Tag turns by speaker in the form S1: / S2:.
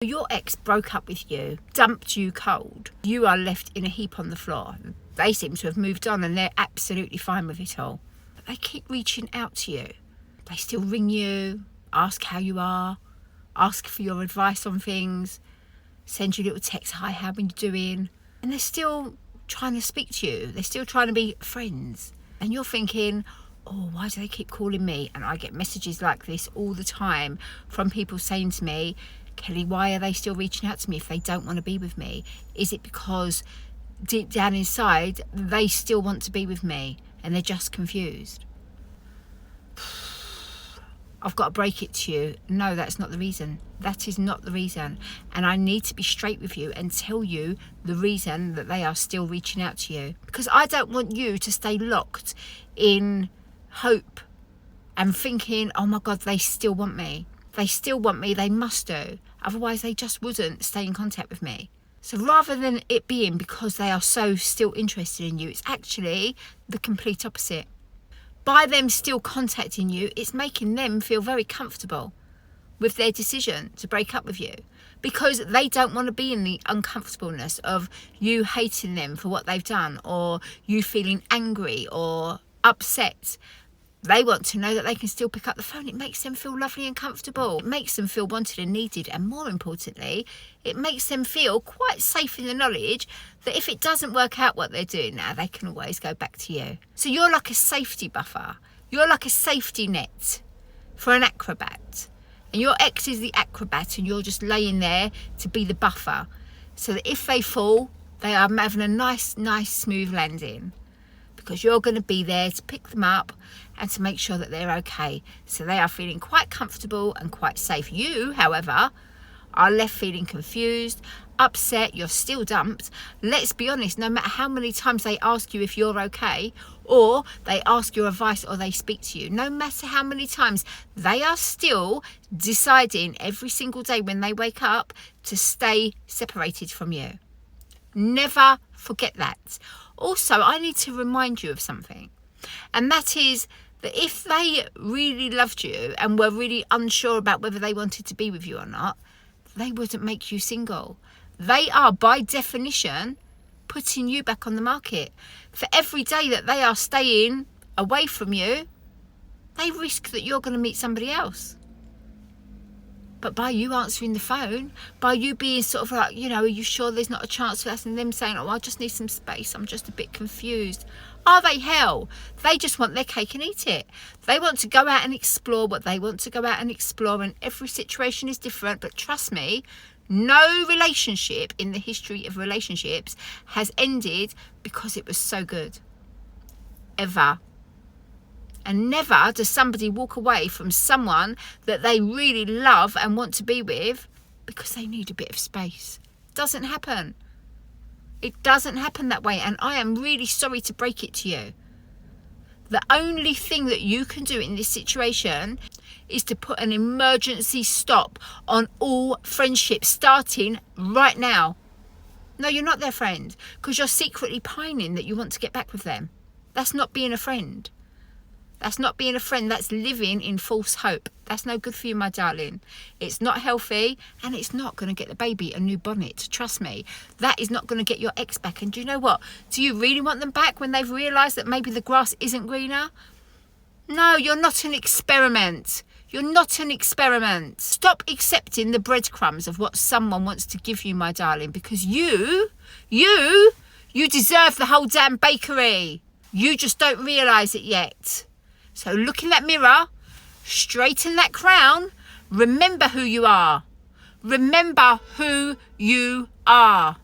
S1: Your ex broke up with you, dumped you cold. You are left in a heap on the floor. They seem to have moved on and they're absolutely fine with it all. But they keep reaching out to you. They still ring you, ask how you are, ask for your advice on things, send you little texts, hi, how are you doing? And they're still trying to speak to you. They're still trying to be friends. And you're thinking, oh, why do they keep calling me? And I get messages like this all the time from people saying to me, Kelly, why are they still reaching out to me if they don't want to be with me? Is it because deep down inside they still want to be with me and they're just confused? I've got to break it to you. No, that's not the reason. That is not the reason. And I need to be straight with you and tell you the reason that they are still reaching out to you. Because I don't want you to stay locked in hope and thinking, oh my God, they still want me. They still want me, they must do. Otherwise, they just wouldn't stay in contact with me. So rather than it being because they are so still interested in you, it's actually the complete opposite. By them still contacting you, it's making them feel very comfortable with their decision to break up with you, because they don't want to be in the uncomfortableness of you hating them for what they've done, or you feeling angry or upset. They want to know that they can still pick up the phone. It makes them feel lovely and comfortable. It makes them feel wanted and needed. And more importantly, it makes them feel quite safe in the knowledge that if it doesn't work out what they're doing now, they can always go back to you. So you're like a safety buffer. You're like a safety net for an acrobat. And your ex is the acrobat and you're just laying there to be the buffer. So that if they fall, they are having a nice, smooth landing. Because you're going to be there to pick them up and to make sure that they're okay. So they are feeling quite comfortable and quite safe. You, however, are left feeling confused, upset, you're still dumped. Let's be honest, no matter how many times they ask you if you're okay, or they ask your advice or they speak to you, no matter how many times, they are still deciding every single day when they wake up to stay separated from you. Never forget that. Also, I need to remind you of something, and that is that if they really loved you and were really unsure about whether they wanted to be with you or not, they wouldn't make you single. They are, by definition, putting you back on the market. For every day that they are staying away from you, they risk that you're going to meet somebody else. But by you answering the phone, by you being sort of like, are you sure there's not a chance for us? And them saying, oh, I just need some space, I'm just a bit confused. Are they hell? They just want their cake and eat it. They want to go out and explore what they want to go out and explore, and every situation is different. But trust me, no relationship in the history of relationships has ended because it was so good. Ever. And never does somebody walk away from someone that they really love and want to be with because they need a bit of space. It doesn't happen. It doesn't happen that way. And I am really sorry to break it to you. The only thing that you can do in this situation is to put an emergency stop on all friendships starting right now. No, you're not their friend because you're secretly pining that you want to get back with them. That's not being a friend. That's not being a friend. That's living in false hope. That's no good for you, my darling. It's not healthy, and it's not going to get the baby a new bonnet. Trust me. That is not going to get your ex back. And do you know what? Do you really want them back when they've realised that maybe the grass isn't greener? No, you're not an experiment. You're not an experiment. Stop accepting the breadcrumbs of what someone wants to give you, my darling, because you deserve the whole damn bakery. You just don't realise it yet. So look in that mirror, straighten that crown, remember who you are. Remember who you are.